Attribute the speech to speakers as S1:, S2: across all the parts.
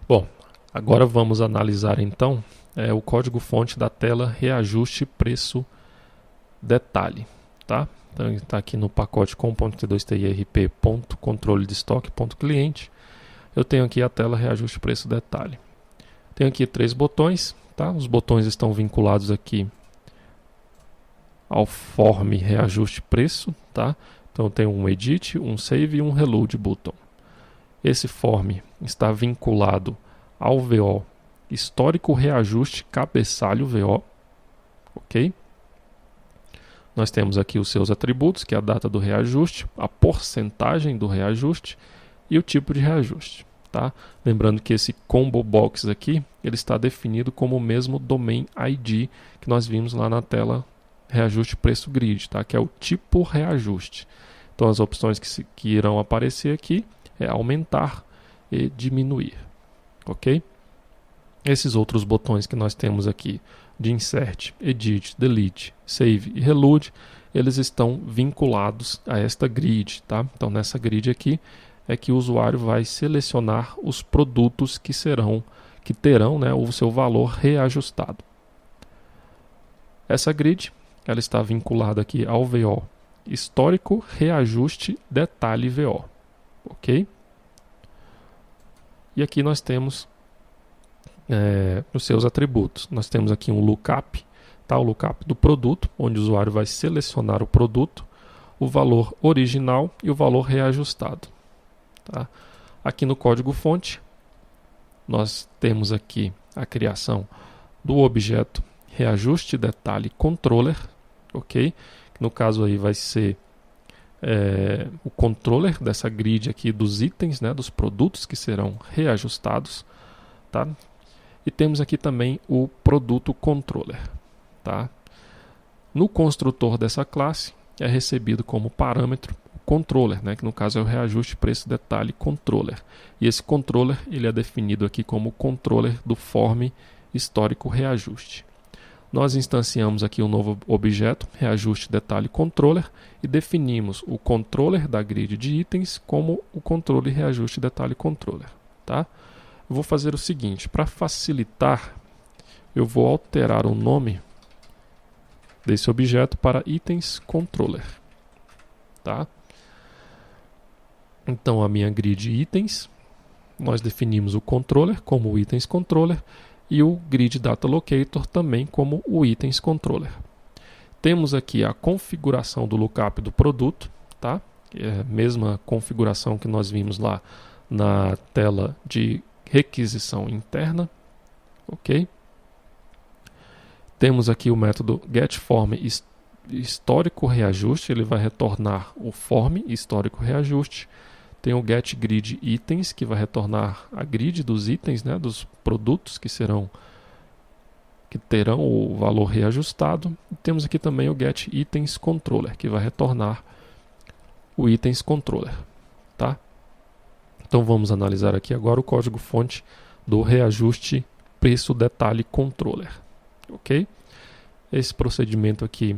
S1: Bom, agora vamos analisar então o código-fonte da tela reajuste preço detalhe, tá? Então ele está aqui no pacote com.t2tirp.controle de estoque.cliente. Eu tenho aqui a tela reajuste preço detalhe. Tenho aqui 3 botões, tá? Os botões estão vinculados aqui ao form reajuste preço, tá? Então eu tenho um edit, um save e um reload button. Esse form está vinculado ao VO histórico reajuste cabeçalho VO, ok? Nós temos aqui os seus atributos, que é a data do reajuste, a porcentagem do reajuste e o tipo de reajuste, tá? Lembrando que esse combo box aqui, ele está definido como o mesmo domain ID que nós vimos lá na tela reajuste preço grid, tá? Que é o tipo reajuste. Então as opções que irão aparecer aqui é aumentar e diminuir, ok? Esses outros botões que nós temos aqui de Insert, Edit, Delete, Save e Reload, eles estão vinculados a esta grid, tá? Então nessa grid aqui é que o usuário vai selecionar os produtos que terão, né, o seu valor reajustado. Essa grid, ela está vinculada aqui ao VO histórico reajuste detalhe VO. Ok? E aqui nós temos os seus atributos. Nós temos aqui um lookup, tá? O lookup do produto, onde o usuário vai selecionar o produto, o valor original e o valor reajustado. Tá? Aqui no código-fonte, nós temos aqui a criação do objeto reajuste detalhe controller, ok? No caso aí vai ser o controller dessa grid aqui dos itens, né, dos produtos que serão reajustados, tá? E temos aqui também o produto controller, tá? No construtor dessa classe é recebido como parâmetro o controller, né, que no caso é o reajuste preço detalhe controller. E esse controller ele é definido aqui como controller do form histórico reajuste. Nós instanciamos aqui um novo objeto, reajuste detalhe controller, e definimos o controller da grid de itens como o controle reajuste detalhe controller. Tá? Eu vou fazer o seguinte, para facilitar, eu vou alterar o nome desse objeto para itens controller. Tá? Então a minha grid itens, nós definimos o controller como o itens controller, e o grid data locator também como o itens controller. Temos aqui a configuração do lookup do produto, tá? É a mesma configuração que nós vimos lá na tela de requisição interna, ok? Temos aqui o método getForm histórico reajuste, ele vai retornar o form histórico reajuste. Tem o getGridItens, que vai retornar a grid dos itens, né, dos produtos que terão o valor reajustado. E temos aqui também o getItensController, que vai retornar o itensController. Tá? Então vamos analisar aqui agora o código-fonte do reajuste preço detalhe controller. Ok? Esse procedimento aqui,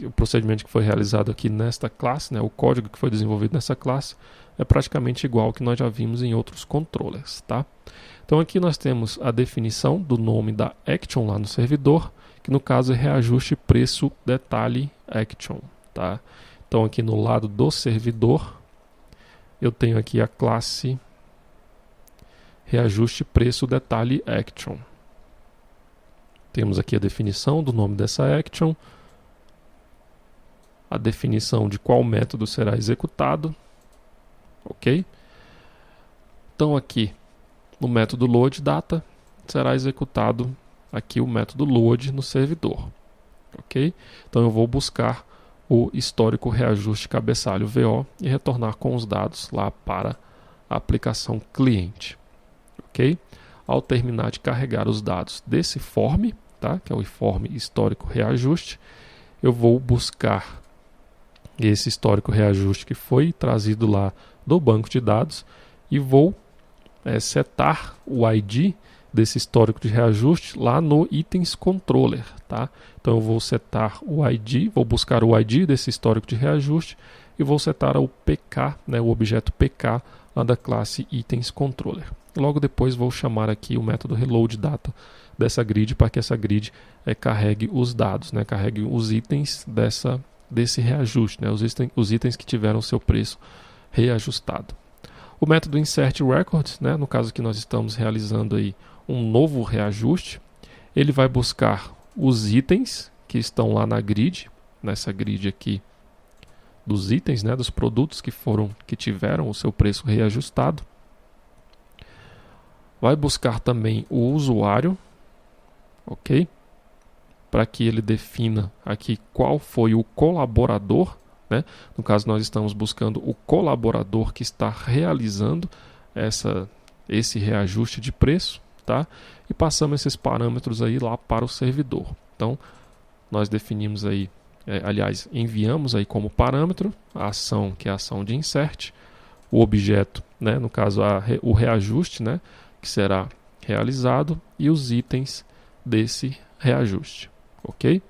S1: o procedimento que foi realizado aqui nesta classe, né, o código que foi desenvolvido nessa classe, é praticamente igual ao que nós já vimos em outros controllers. Tá? Então aqui nós temos a definição do nome da action lá no servidor, que no caso é reajuste preço detalhe action. Tá? Então aqui no lado do servidor, eu tenho aqui a classe reajuste preço detalhe action. Temos aqui a definição do nome dessa action, a definição de qual método será executado, ok? Então aqui no método loadData será executado aqui o método load no servidor, ok? Então eu vou buscar o histórico reajuste cabeçalho VO e retornar com os dados lá para a aplicação cliente, ok? Ao terminar de carregar os dados desse form, tá? Que é o form histórico reajuste, eu vou buscar esse histórico reajuste que foi trazido lá do banco de dados e vou setar o ID desse histórico de reajuste lá no itens controller, tá? Então eu vou setar o ID, vou buscar o ID desse histórico de reajuste e vou setar o PK, né, o objeto PK lá da classe itens controller. e logo depois vou chamar aqui o método reload data dessa grid para que essa grid carregue os dados, né, carregue os itens desse reajuste, né, os itens que tiveram seu preço reajustado. O método insert records, né, no caso que nós estamos realizando aí um novo reajuste, ele vai buscar os itens que estão lá na grid, nessa grid aqui dos itens, né, dos produtos que tiveram o seu preço reajustado. Vai buscar também o usuário, ok? Para que ele defina aqui qual foi o colaborador, né? No caso, nós estamos buscando o colaborador que está realizando esse reajuste de preço, tá? E passamos esses parâmetros aí lá para o servidor. Então, nós definimos aí, aliás, enviamos aí como parâmetro a ação, que é a ação de insert, o objeto, né? No caso, o reajuste, né? Que será realizado, e os itens desse reajuste, ok?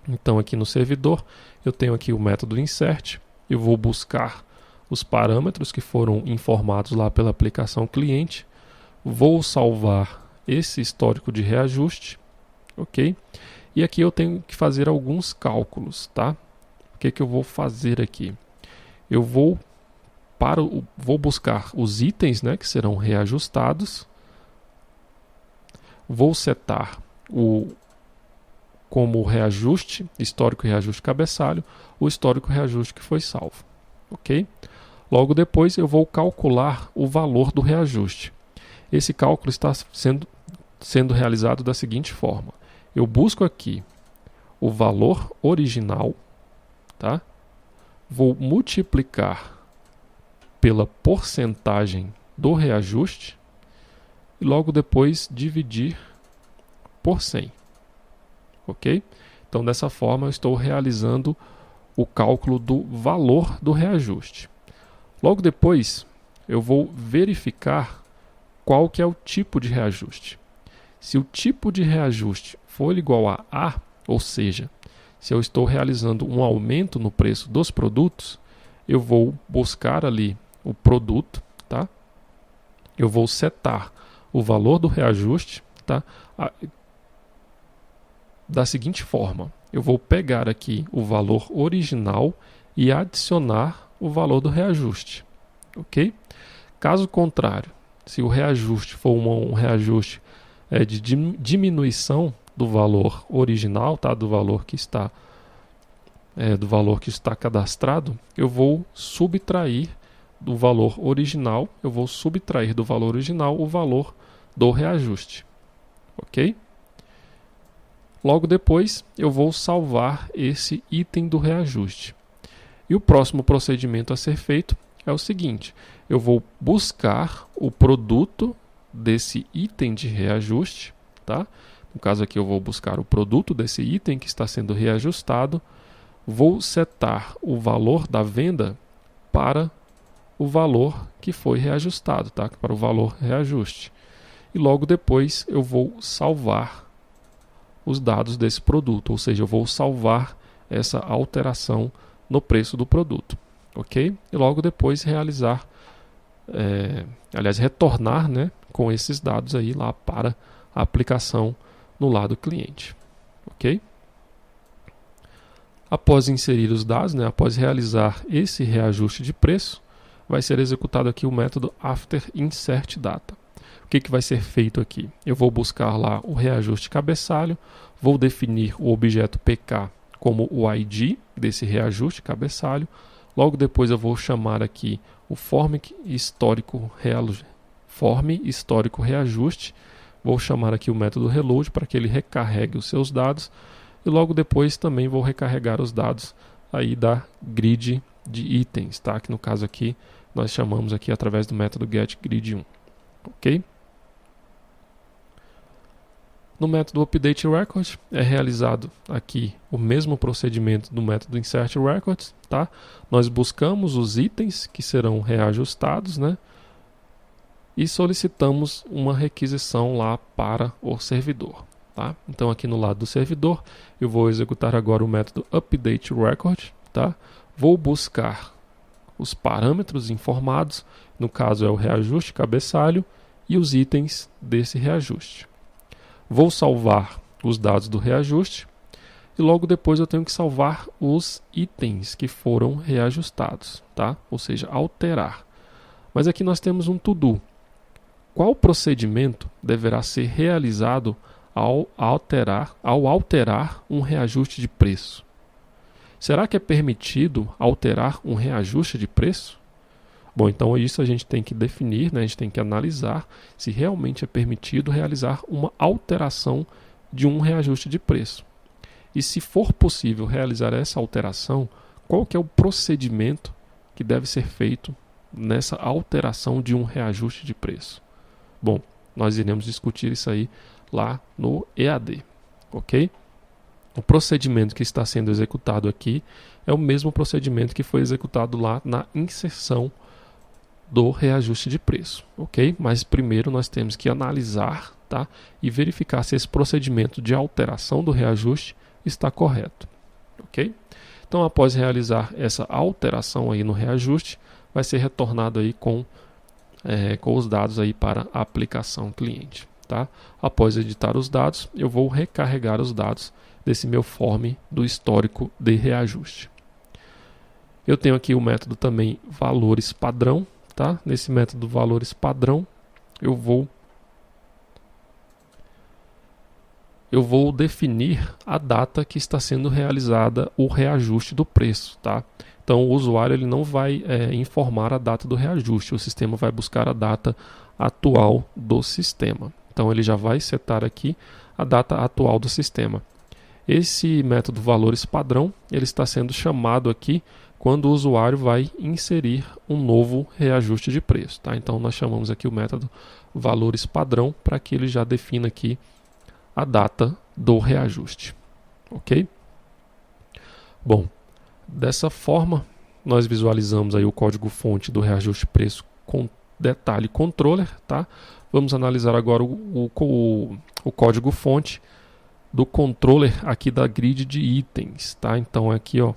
S1: Então aqui no servidor eu tenho aqui o método insert, eu vou buscar os parâmetros que foram informados lá pela aplicação cliente, vou salvar esse histórico de reajuste, ok? E aqui eu tenho que fazer alguns cálculos, tá? O que eu vou fazer aqui? Eu vou buscar os itens, né, que serão reajustados, vou setar como reajuste, histórico reajuste cabeçalho, o histórico reajuste que foi salvo, ok? Logo depois eu vou calcular o valor do reajuste. Esse cálculo está sendo realizado da seguinte forma: eu busco aqui o valor original, tá? Vou multiplicar pela porcentagem do reajuste e logo depois dividir por 100. Ok? Então, dessa forma, eu estou realizando o cálculo do valor do reajuste. Logo depois, eu vou verificar qual que é o tipo de reajuste. Se o tipo de reajuste for igual a A, ou seja, se eu estou realizando um aumento no preço dos produtos, eu vou buscar ali o produto, tá? Eu vou setar o valor do reajuste, tá? Da seguinte forma: eu vou pegar aqui o valor original e adicionar o valor do reajuste, ok? Caso contrário, se o reajuste for um reajuste de diminuição do valor original, tá? Do valor que está cadastrado, eu vou subtrair do valor original, o valor do reajuste, ok? Logo depois, eu vou salvar esse item do reajuste. E o próximo procedimento a ser feito é o seguinte: eu vou buscar o produto desse item de reajuste, tá? No caso aqui eu vou buscar o produto desse item que está sendo reajustado, vou setar o valor da venda para o valor que foi reajustado, tá? Para o valor reajuste. E logo depois eu vou salvar os dados desse produto, ou seja, eu vou salvar essa alteração no preço do produto, ok? E logo depois retornar, né, com esses dados aí lá para a aplicação no lado cliente, ok? Após inserir os dados, né, após realizar esse reajuste de preço, vai ser executado aqui o método after insert data. O que vai ser feito aqui? Eu vou buscar lá o reajuste cabeçalho, vou definir o objeto PK como o ID desse reajuste cabeçalho, logo depois eu vou chamar aqui o form histórico reajuste, vou chamar aqui o método reload para que ele recarregue os seus dados, e logo depois também vou recarregar os dados aí da grid de itens, tá? Que no caso aqui nós chamamos aqui através do método getGrid1, ok? No método updateRecord é realizado aqui o mesmo procedimento do método insertRecords, tá? Nós buscamos os itens que serão reajustados, né? E solicitamos uma requisição lá para o servidor, tá? Então aqui no lado do servidor eu vou executar agora o método updateRecord, tá? Vou buscar os parâmetros informados, no caso é o reajuste cabeçalho e os itens desse reajuste. Vou salvar os dados do reajuste e logo depois eu tenho que salvar os itens que foram reajustados, tá? Ou seja, alterar. Mas aqui nós temos um to-do. Qual procedimento deverá ser realizado ao alterar um reajuste de preço? Será que é permitido alterar um reajuste de preço? Bom, então isso a gente tem que definir, né? A gente tem que analisar se realmente é permitido realizar uma alteração de um reajuste de preço. E se for possível realizar essa alteração, qual que é o procedimento que deve ser feito nessa alteração de um reajuste de preço? Bom, nós iremos discutir isso aí lá no EAD, ok? O procedimento que está sendo executado aqui é o mesmo procedimento que foi executado lá na inserção do reajuste de preço, ok? Mas primeiro nós temos que analisar, tá? E verificar se esse procedimento de alteração do reajuste está correto, ok? Então, após realizar essa alteração aí no reajuste, vai ser retornado aí com os dados aí para a aplicação cliente, tá? Após editar os dados, eu vou recarregar os dados desse meu form do histórico de reajuste. Eu tenho aqui o método também valores padrão, tá? Nesse método valores padrão, eu vou definir a data que está sendo realizada o reajuste do preço, tá? Então o usuário ele não vai informar a data do reajuste, o sistema vai buscar a data atual do sistema. Então ele já vai setar aqui a data atual do sistema. Esse método valores padrão ele está sendo chamado aqui quando o usuário vai inserir um novo reajuste de preço, tá? Então nós chamamos aqui o método valores padrão para que ele já defina aqui a data do reajuste, ok? Bom, dessa forma nós visualizamos aí o código-fonte do reajuste preço com detalhe controller, tá? Vamos analisar agora o código-fonte do controller aqui da grid de itens, tá? Então aqui, ó,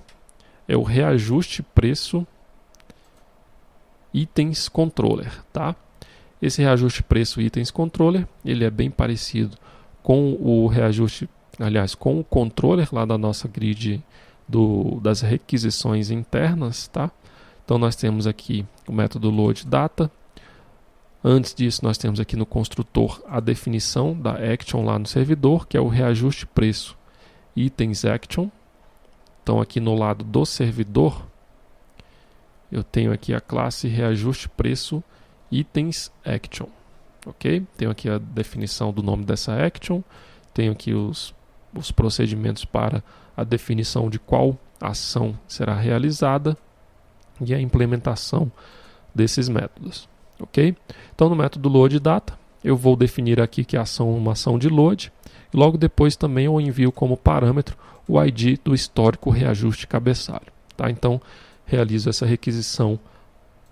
S1: é o reajuste preço itens controller, tá? Esse reajuste preço itens controller, ele é bem parecido com o reajuste, aliás, com o controller lá da nossa grid das requisições internas, tá? Então nós temos aqui o método load data. Antes disso, nós temos aqui no construtor a definição da action lá no servidor, que é o reajuste preço itens action. Então aqui no lado do servidor, eu tenho aqui a classe reajuste preço itens action, ok? Tenho aqui a definição do nome dessa action, tenho aqui os procedimentos para a definição de qual ação será realizada e a implementação desses métodos, ok? Então no método load data, eu vou definir aqui que a ação é uma ação de load e logo depois também eu envio como parâmetro o ID do histórico reajuste cabeçalho, tá? Então realizo essa requisição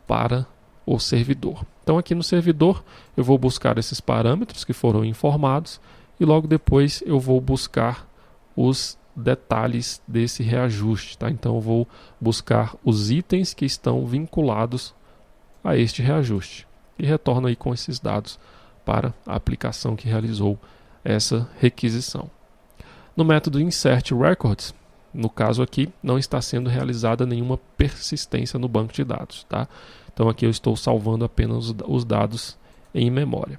S1: para o servidor. Então aqui no servidor eu vou buscar esses parâmetros que foram informados e logo depois eu vou buscar os detalhes desse reajuste, tá? Então eu vou buscar os itens que estão vinculados a este reajuste e retorno aí com esses dados para a aplicação que realizou essa requisição. No método insert records, no caso aqui, não está sendo realizada nenhuma persistência no banco de dados, tá? Então aqui eu estou salvando apenas os dados em memória.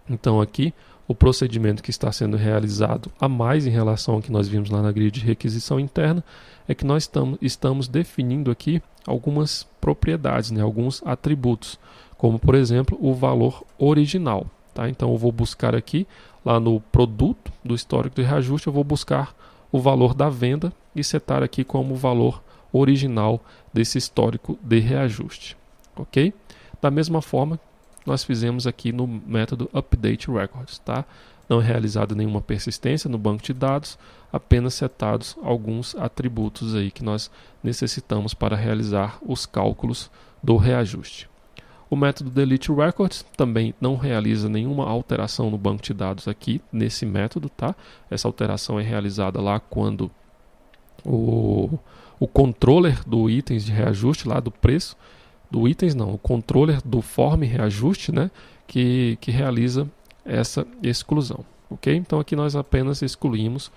S1: Então aqui o procedimento que está sendo realizado a mais em relação ao que nós vimos lá na grid de requisição interna é que nós estamos definindo aqui algumas propriedades, né, alguns atributos, como por exemplo o valor original, tá? Então eu vou buscar aqui lá no produto do histórico de reajuste, eu vou buscar o valor da venda e setar aqui como o valor original desse histórico de reajuste, ok? Da mesma forma, nós fizemos aqui no método update records, tá? Não é realizada nenhuma persistência no banco de dados, apenas setados alguns atributos aí que nós necessitamos para realizar os cálculos do reajuste. O método delete records também não realiza nenhuma alteração no banco de dados aqui nesse método, tá? Essa alteração é realizada lá quando o controller do itens de reajuste lá do preço itens não, o controller do form reajuste, né, que realiza essa exclusão, ok? Então aqui nós apenas excluímos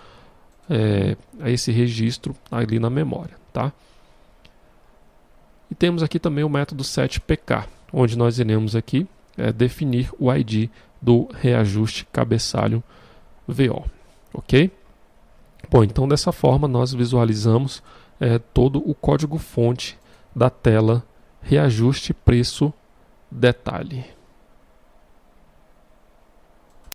S1: esse registro ali na memória, tá? E temos aqui também o método setPK, onde nós iremos aqui definir o ID do reajuste cabeçalho VO, ok? Bom, então dessa forma nós visualizamos todo o código-fonte da tela reajuste preço detalhe.